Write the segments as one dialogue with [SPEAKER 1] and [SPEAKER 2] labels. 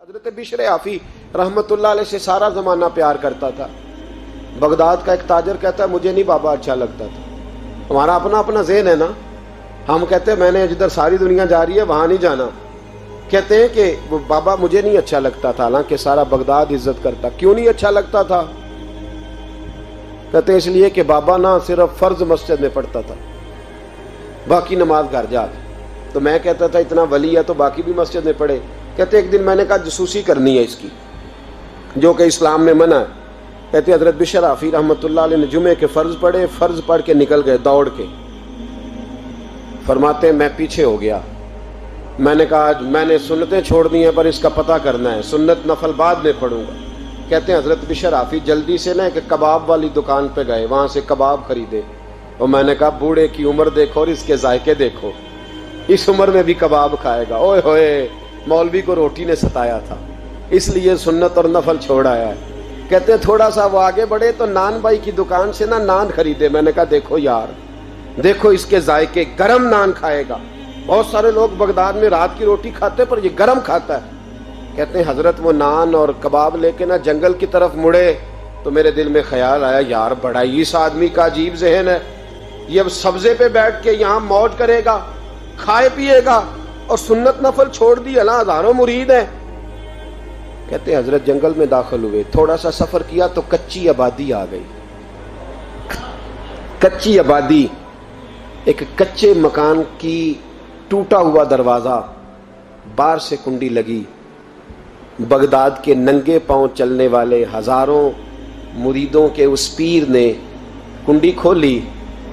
[SPEAKER 1] حضرت بشر آفی رحمتullah علیہ سے سارا زمانہ پیار کرتا تھا. بغداد کا ایک تاجر کہتا ہے مجھے نہیں بابا اچھا لگتا تھا. ہمارا اپنا اپنا ذہن ہے نا, ہم کہتے ہیں میں نے جدھر ساری دنیا جا رہی ہے وہاں نہیں جانا. کہتے ہیں کہ بابا مجھے نہیں اچھا لگتا تھا, حالانکہ سارا بغداد عزت کرتا. کیوں نہیں اچھا لگتا تھا؟ کہتے ہیں اس لیے کہ بابا نہ صرف فرض مسجد میں پڑھتا تھا, باقی نماز گھر جا. تو میں کہتا تھا اتنا ولی ہے تو باقی بھی مسجد میں پڑھے. کہتے ایک دن میں نے کہا جسوسی کرنی ہے اس کی, جو کہ اسلام میں منع ہے. کہتے حضرت بشر آفی رحمتullah علیہ نے جمعے کے فرض پڑھے, فرض پڑھ کے نکل گئے دوڑ کے. فرماتے ہیں میں پیچھے ہو گیا. میں نے کہا میں نے سنتیں چھوڑ دی ہیں پر اس کا پتہ کرنا ہے, سنت نفل بعد میں پڑھوں گا. کہتے ہیں حضرت بشر آفی جلدی سے نا کہ کباب والی دکان پہ گئے, وہاں سے کباب خریدے. اور میں نے کہا بوڑھے کی عمر دیکھو اور اس کے ذائقے دیکھو, اس عمر میں بھی کباب کھائے گا. اوئے ہوئے, مولوی کو روٹی نے ستایا تھا اس لیے سنت اور نفل چھوڑ آیا ہے. کہتے ہیں تھوڑا سا وہ آگے بڑھے تو نان بھائی کی دکان سے نا نان خریدے. میں نے کہا دیکھو یار, دیکھو اس کے ذائقے, گرم نان کھائے گا. بہت سارے لوگ بغداد میں رات کی روٹی کھاتے پر یہ گرم کھاتا ہے. کہتے ہیں حضرت وہ نان اور کباب لے کے نا جنگل کی طرف مڑے تو میرے دل میں خیال آیا یار بڑا ہی اس آدمی کا عجیب ذہن ہے, یہ اب سبزے پہ بیٹھ کے یہاں موج کرے گا, کھائے پیے گا, اور سنت نفل چھوڑ دی. اللہ ہزاروں مرید ہیں. کہتے ہیں حضرت جنگل میں داخل ہوئے, تھوڑا سا سفر کیا تو کچی آبادی آ گئی. کچی آبادی, ایک کچے مکان کی ٹوٹا ہوا دروازہ, باہر سے کنڈی لگی. بغداد کے ننگے پاؤں چلنے والے ہزاروں مریدوں کے اس پیر نے کنڈی کھولی,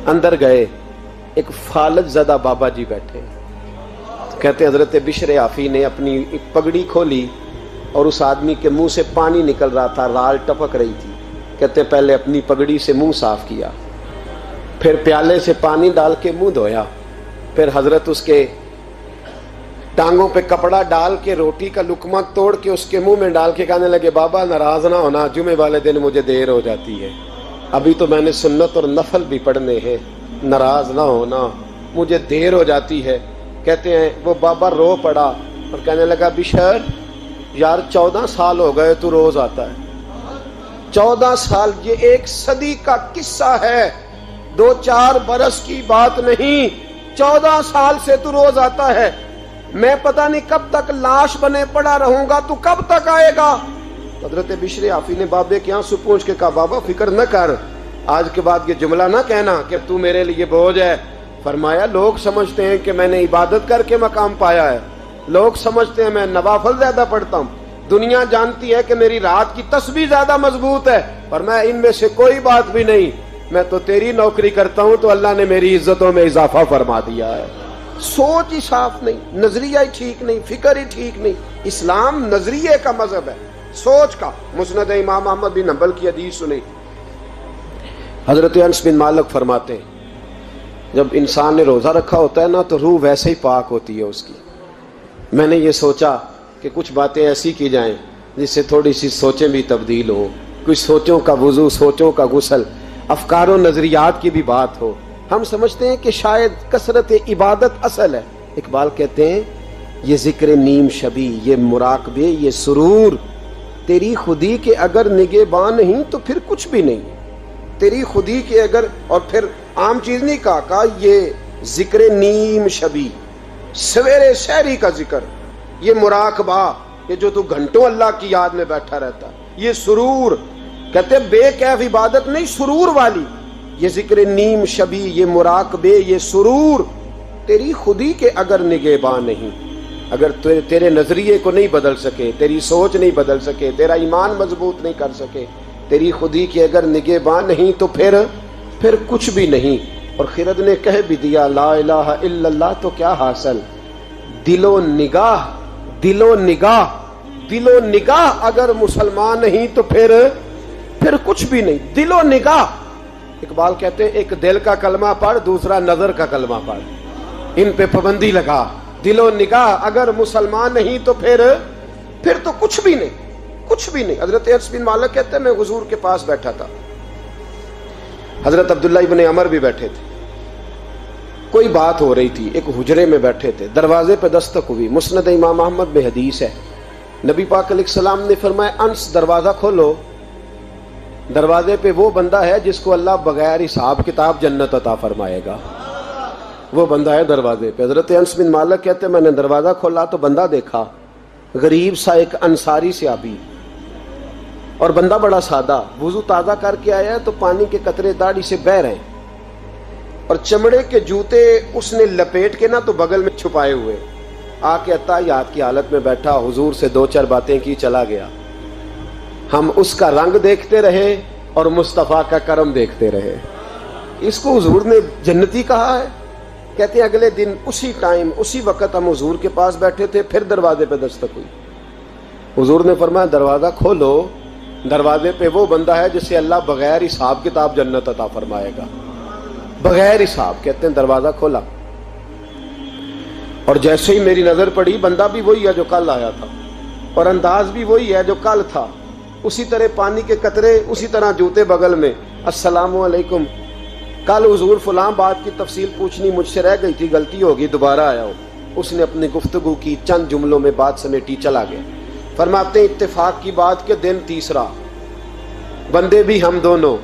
[SPEAKER 1] اندر گئے. ایک فالج زدہ بابا جی بیٹھے. کہتے ہیں حضرت بشر آفی نے اپنی پگڑی کھولی اور اس آدمی کے منہ سے پانی نکل رہا تھا, رال ٹپک رہی تھی. کہتے ہیں پہلے اپنی پگڑی سے منہ صاف کیا, پھر پیالے سے پانی ڈال کے منہ دھویا. پھر حضرت اس کے ٹانگوں پہ کپڑا ڈال کے روٹی کا لقمہ توڑ کے اس کے منہ میں ڈال کے کہنے لگے بابا ناراض نہ ہونا, جمعے والے دن مجھے دیر ہو جاتی ہے, ابھی تو میں نے سنت اور نفل بھی پڑھنے ہیں, ناراض نہ ہونا مجھے دیر ہو جاتی ہے. کہتے ہیں وہ بابا رو پڑا اور کہنے لگا بشر یار 14 سال ہو گئے تو روز آتا ہے. 14 سال, یہ 1 صدی کا قصہ ہے, 2-4 برس کی بات نہیں. 14 سال سے تو روز آتا ہے. میں پتہ نہیں کب تک لاش بنے پڑا رہوں گا, تو کب تک آئے گا؟ حضرت بشر آفی نے بابے کے آنسو پوچھ کے کہا بابا فکر نہ کر, آج کے بعد یہ جملہ نہ کہنا کہ تو میرے لیے بوجھ ہے. فرمایا لوگ سمجھتے ہیں کہ میں نے عبادت کر کے مقام پایا ہے, لوگ سمجھتے ہیں میں نوافل زیادہ پڑھتا ہوں, دنیا جانتی ہے کہ میری رات کی تسبیح زیادہ مضبوط ہے, پر میں ان میں سے کوئی بات بھی نہیں. میں تو تیری نوکری کرتا ہوں تو اللہ نے میری عزتوں میں اضافہ فرما دیا ہے. سوچ ہی صاف نہیں, نظریہ ہی ٹھیک نہیں, فکر ہی ٹھیک نہیں. اسلام نظریے کا مذہب ہے, سوچ کا. مسند امام احمد بن حنبل کی حدیث سنی. حضرت انس بن مالک فرماتے ہیں جب انسان نے روزہ رکھا ہوتا ہے نا تو روح ویسے ہی پاک ہوتی ہے اس کی. میں نے یہ سوچا کہ کچھ باتیں ایسی کی جائیں جس سے تھوڑی سی سوچیں بھی تبدیل ہوں, کچھ سوچوں کا وضو, سوچوں کا غسل, افکار و نظریات کی بھی بات ہو. ہم سمجھتے ہیں کہ شاید کثرت عبادت اصل ہے. اقبال کہتے ہیں یہ ذکر نیم شبی, یہ مراقبے, یہ سرور, تیری خودی کے اگر نگہباں نہیں تو پھر کچھ بھی نہیں. تیری خودی کے اگر, اور پھر عام چیز نہیں کہا یہ ذکر نیم شبی, سویرے سحری کا ذکر, یہ مراقبہ, یہ جو تو گھنٹوں اللہ کی یاد میں بیٹھا رہتا, یہ سرور. کہتے بے کیف عبادت نہیں, سرور والی. یہ ذکر نیم شبی, یہ مراقبے, یہ سرور, تیری خودی کے اگر نگہباں نہیں, اگر تیرے نظریے کو نہیں بدل سکے, تیری سوچ نہیں بدل سکے, تیرا ایمان مضبوط نہیں کر سکے, تیری خودی کے اگر نگہباں نہیں تو پھر کچھ بھی نہیں. اور خرد نے کہہ بھی دیا لا الہ الا اللہ تو کیا حاصل, دل و نگاہ, دل و نگاہ, دل و نگاہ اگر مسلمان نہیں تو پھر کچھ بھی نہیں. دل و نگاہ. اقبال کہتے ہیں ایک دل کا کلمہ پڑھ, دوسرا نظر کا کلمہ پڑھ, ان پہ پابندی لگا. دل و نگاہ اگر مسلمان نہیں تو پھر تو کچھ بھی نہیں, کچھ بھی نہیں. حضرت انس بن مالک کہتے ہیں میں حضور کے پاس بیٹھا تھا, حضرت عبداللہ ابن عمر بھی بیٹھے تھے, کوئی بات ہو رہی تھی, ایک حجرے میں بیٹھے تھے, دروازے پہ دستک ہوئی. مسند امام احمد میں حدیث ہے نبی پاک علیہ السلام نے فرمایا انس دروازہ کھولو، دروازے پہ وہ بندہ ہے جس کو اللہ بغیر حساب کتاب جنت عطا فرمائے گا، وہ بندہ ہے دروازے پہ۔ حضرت انس بن مالک کہتے ہیں میں نے دروازہ کھولا تو بندہ دیکھا، غریب سا ایک انصاری صحابی، اور بندہ بڑا سادہ، وضو تازہ کر کے آیا ہے تو پانی کے قطرے داڑھی سے بہہ رہے ہیں، اور چمڑے کے جوتے اس نے لپیٹ کے نا تو بغل میں چھپائے ہوئے، آ کے اتحیات کی حالت میں بیٹھا، حضور سے دو چار باتیں کی، چلا گیا۔ ہم اس کا رنگ دیکھتے رہے اور مصطفیٰ کا کرم دیکھتے رہے۔ اس کو حضور نے جنتی کہا ہے۔ کہتے ہیں اگلے دن اسی ٹائم اسی وقت ہم حضور کے پاس بیٹھے تھے، پھر دروازے پہ دستک ہوئی، حضور نے فرمایا دروازہ کھولو، دروازے پہ وہ بندہ ہے جسے اللہ بغیر حساب کتاب جنت عطا فرمائے گا، بغیر حساب۔ کہتے ہیں دروازہ کھولا، اور جیسے ہی میری نظر پڑی، بندہ بھی وہی ہے جو کل آیا تھا، اور انداز بھی وہی ہے جو کل تھا، اسی طرح پانی کے قطرے، اسی طرح جوتے بغل میں، السلام علیکم، کل حضور فلاں بات کی تفصیل پوچھنی مجھ سے رہ گئی تھی، غلطی ہوگی، دوبارہ آیا ہوں۔ اس نے اپنی گفتگو کی، چند جملوں میں بات سمیٹی، چلا گیا۔ فرماتے ہیں اتفاق کی بات کہ دن تیسرا، بندے بھی ہم دونوں،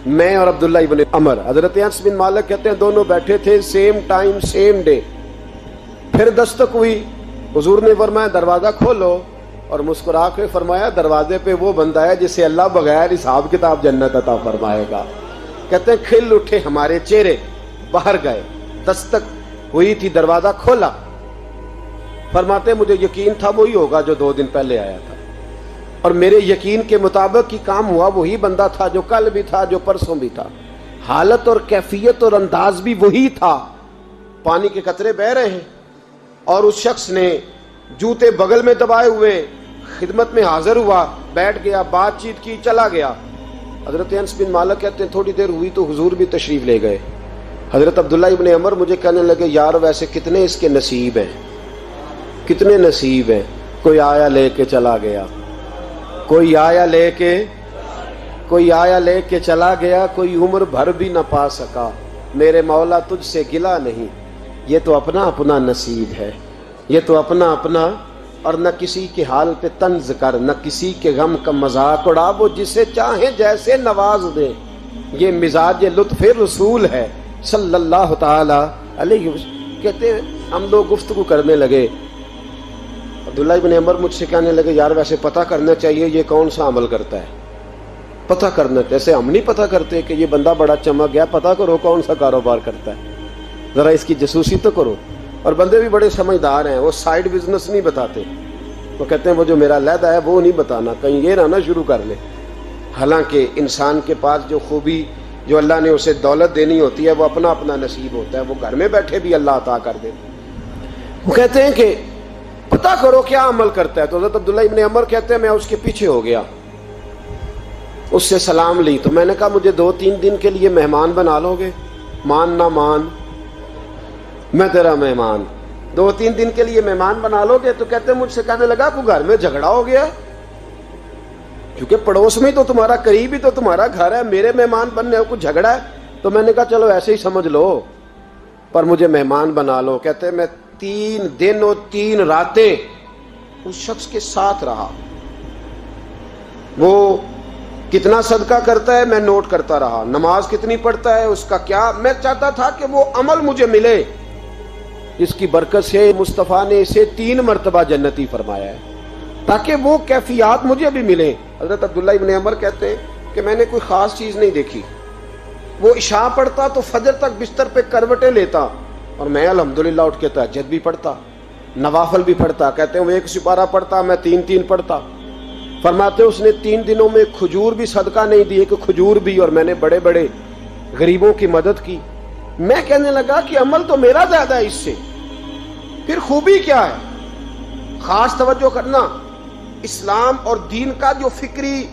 [SPEAKER 1] میں اور عبداللہ ابن عمر۔ حضرت انس بن مالک کہتے ہیں دونوں بیٹھے تھے، سیم ٹائم سیم ڈے۔ پھر دستک ہوئی، حضور نے فرمایا دروازہ کھولو، اور مسکرا کے فرمایا دروازے پہ وہ بندہ ہے جسے اللہ بغیر حساب کتاب جنت عطا فرمائے گا۔ کہتے ہیں کھل اٹھے ہمارے چہرے، باہر گئے، دستک ہوئی تھی، دروازہ کھولا۔ فرماتے ہیں مجھے یقین تھا وہی ہوگا جو 2 دن پہلے آیا تھا، اور میرے یقین کے مطابق ہی کام ہوا، وہی بندہ تھا جو کل بھی تھا، جو پرسوں بھی تھا، حالت اور کیفیت اور انداز بھی وہی تھا۔ پانی کے قطرے بہہ رہے ہیں، اور اس شخص نے جوتے بغل میں دبائے ہوئے خدمت میں حاضر ہوا، بیٹھ گیا، بات چیت کی، چلا گیا۔ حضرت انس بن مالک کہتے ہیں تھوڑی دیر ہوئی تو حضور بھی تشریف لے گئے۔ حضرت عبداللہ ابن عمر مجھے کہنے لگے یار ویسے کتنے اس کے نصیب ہیں، کتنے نصیب ہیں، کوئی آیا لے کے چلا گیا، کوئی آیا لے کے چلا گیا، کوئی عمر بھر بھی نہ پا سکا، میرے مولا تجھ سے گلہ نہیں، یہ تو اپنا اپنا نصیب ہے، یہ تو اپنا اپنا، اور نہ کسی کے حال پہ طنز کر، نہ کسی کے غم کا مذاق اڑا، وہ جسے چاہے جیسے نواز دے، یہ مزاج لطف رسول ہے صلی اللہ تعالی علیہ وسلم۔ کہتے ہیں ہم لوگ گفتگو کرنے لگے، عبداللہ ابن عمر مجھ سے کہنے لگے یار ویسے پتہ کرنا چاہیے یہ کون سا عمل کرتا ہے، پتہ کرنا، جیسے ہم نہیں پتہ کرتے کہ یہ بندہ بڑا چمک گیا، پتہ کرو کون سا کاروبار کرتا ہے، ذرا اس کی جاسوسی تو کرو۔ اور بندے بھی بڑے سمجھدار ہیں، وہ سائیڈ بزنس نہیں بتاتے، وہ کہتے ہیں وہ جو میرا علیحدہ ہے وہ نہیں بتانا، کہیں یہ نہ شروع کر لے۔ حالانکہ انسان کے پاس جو خوبی، جو اللہ نے اسے دولت دینی ہوتی ہے، وہ اپنا اپنا نصیب ہوتا ہے، وہ گھر میں بیٹھے بھی اللہ عطا کر دے۔ وہ کہتے ہیں کہ پتہ کرو کیا عمل کرتا ہے، تو حضرت عبداللہ ابن عمر کہتے ہیں میں اس کے پیچھے ہو گیا، اس سے سلام لی، تو میں نے کہا مجھے 2-3 دن کے لیے مہمان بنا لو گے، مان نہ مان میں تیرا مہمان، 2-3 دن کے لیے مہمان بنا لو گے؟ تو کہتے ہیں مجھ سے کہنے لگا کوئی گھر میں جھگڑا ہو گیا، کیونکہ پڑوس میں تو تمہارا، قریب ہی تو تمہارا گھر ہے، میرے مہمان بننے ہو، کچھ جھگڑا ہے؟ تو میں نے کہا چلو ایسے ہی سمجھ لو، پر مجھے مہمان بنا لو۔ کہتے ہیں میں 3 دن اور 3 راتیں اس شخص کے ساتھ رہا، وہ کتنا صدقہ کرتا ہے میں نوٹ کرتا رہا، نماز کتنی پڑھتا ہے، اس کا کیا، میں چاہتا تھا کہ وہ عمل مجھے ملے جس کی برکت سے مصطفیٰ نے اسے 3 مرتبہ جنتی فرمایا ہے، تاکہ وہ کیفیات مجھے بھی ملیں۔ حضرت عبداللہ ابن عمر کہتے ہیں کہ میں نے کوئی خاص چیز نہیں دیکھی، وہ عشاء پڑھتا تو فجر تک بستر پہ کروٹیں لیتا، اور میں الحمدللہ اٹھ کے تہجد بھی پڑھتا، نوافل بھی پڑھتا۔ کہتے ہیں وہ 1 سپارہ پڑھتا، میں 3 پڑھتا۔ فرماتے اس نے 3 دنوں میں کھجور بھی صدقہ نہیں دی، کہ کھجور بھی، اور میں نے بڑے بڑے غریبوں کی مدد کی۔ میں کہنے لگا کہ عمل تو میرا زیادہ ہے اس سے، پھر خوبی کیا ہے؟ خاص توجہ کرنا، اسلام اور دین کا جو فکری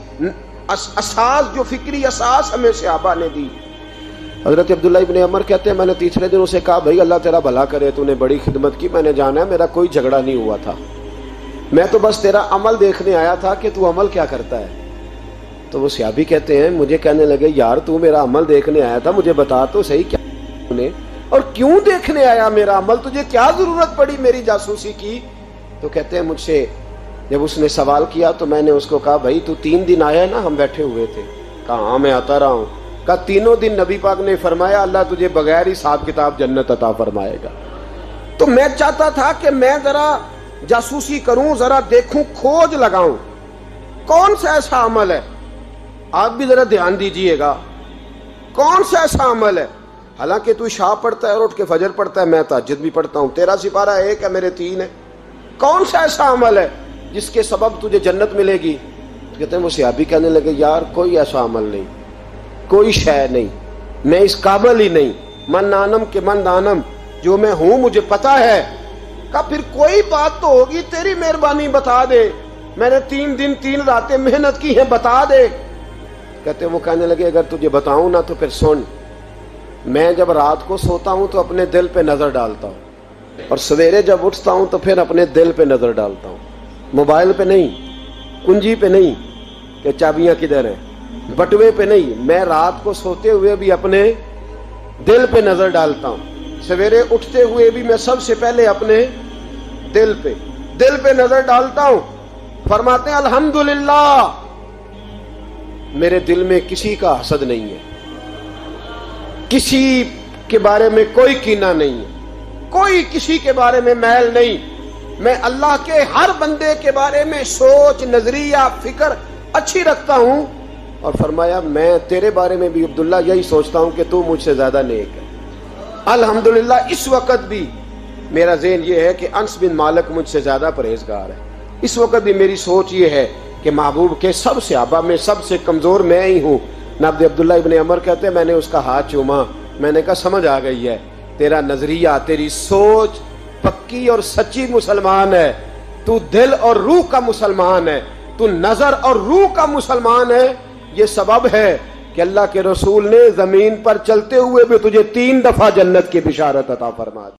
[SPEAKER 1] اساس ہمیں صحابہ نے دی۔ حضرت عبداللہ ابن عمر کہتے ہیں میں نے تیسرے دن اسے کہا بھائی اللہ تیرا بھلا کرے، تو نے بڑی خدمت کی، میں نے جانا ہے میرا کوئی جھگڑا نہیں ہوا تھا، میں تو بس تیرا عمل دیکھنے آیا تھا کہ تو عمل کیا کرتا ہے۔ تو وہ صحابی کہتے ہیں مجھے کہنے لگے یار تو میرا عمل دیکھنے آیا تھا، مجھے بتا تو صحیح کیا نے، اور کیوں دیکھنے آیا میرا عمل، تجھے کیا ضرورت پڑی میری جاسوسی کی؟ تو کہتے ہیں مجھ سے جب اس نے سوال کیا تو میں نے اس کو کہا بھائی تو 3 دن آیا ہے نا ہم بیٹھے ہوئے تھے؟ کہا ہاں میں آتا رہا ہوں۔ کہا 3 دن نبی پاک نے فرمایا اللہ تجھے بغیر حساب کتاب جنت عطا فرمائے گا۔ تو میں چاہتا تھا کہ میں ذرا جاسوسی کروں، ذرا دیکھوں، کھوج لگاؤں کون سا ایسا عمل ہے، آپ بھی ذرا دھیان دیجئے گا، کون سا ایسا عمل ہے، حالانکہ تو عشاء پڑھتا ہے اور اٹھ کے فجر پڑھتا ہے، میں تہجد بھی پڑھتا ہوں، تیرا سپارہ 1 ہے میرے 3 ہے، کون سا ایسا عمل ہے جس کے سبب تجھے جنت ملے گی؟ کہتے ہیں وہ صحابی کہنے لگے یار کوئی ایسا عمل نہیں، کوئی شے نہیں، میں اس قابل ہی نہیں، من آنم کے من دانم، جو میں ہوں مجھے پتا ہے۔ کہا پھر کوئی بات تو ہوگی، تیری مہربانی بتا دے، میں نے 3 دن 3 راتیں محنت کی ہیں، بتا دے۔ کہتے ہیں وہ کہنے لگے اگر تجھے بتاؤں نا تو پھر سن، میں جب رات کو سوتا ہوں تو اپنے دل پہ نظر ڈالتا ہوں، اور سویرے جب اٹھتا ہوں تو پھر اپنے دل پہ نظر ڈالتا ہوں، موبائل پہ نہیں، کنجی پہ نہیں کہ چابیاں کدھر ہیں، بٹوے پہ نہیں، میں رات کو سوتے ہوئے بھی اپنے دل پہ نظر ڈالتا ہوں، سویرے اٹھتے ہوئے بھی میں سب سے پہلے اپنے دل پہ نظر ڈالتا ہوں۔ فرماتے ہیں الحمدللہ میرے دل میں کسی کا حسد نہیں ہے، کسی کے بارے میں کوئی کینہ نہیں ہے، کوئی کسی کے بارے میں میل نہیں، میں اللہ کے ہر بندے کے بارے میں سوچ، نظریہ، فکر اچھی رکھتا ہوں۔ اور فرمایا میں تیرے بارے میں بھی عبداللہ یہی سوچتا ہوں کہ تو مجھ سے زیادہ نیک ہے۔ الحمدللہ اس وقت بھی میرا ذہن یہ ہے کہ انس بن مالک مجھ سے زیادہ پرہیزگار ہے، اس وقت بھی میری سوچ یہ ہے کہ محبوب کے سب صحابہ میں سب سے کمزور میں ہی ہوں۔ نبی عبداللہ ابن عمر کہتے ہیں میں نے اس کا ہاتھ چوما، میں نے کہا سمجھ آ گئی ہے، تیرا نظریہ، تیری سوچ پکی اور سچی مسلمان ہے، تو دل اور روح کا مسلمان ہے، تو نظر اور روح کا مسلمان ہے۔ یہ سبب ہے کہ اللہ کے رسول نے زمین پر چلتے ہوئے بھی تجھے 3 دفعہ جنت کی بشارت عطا فرما دی۔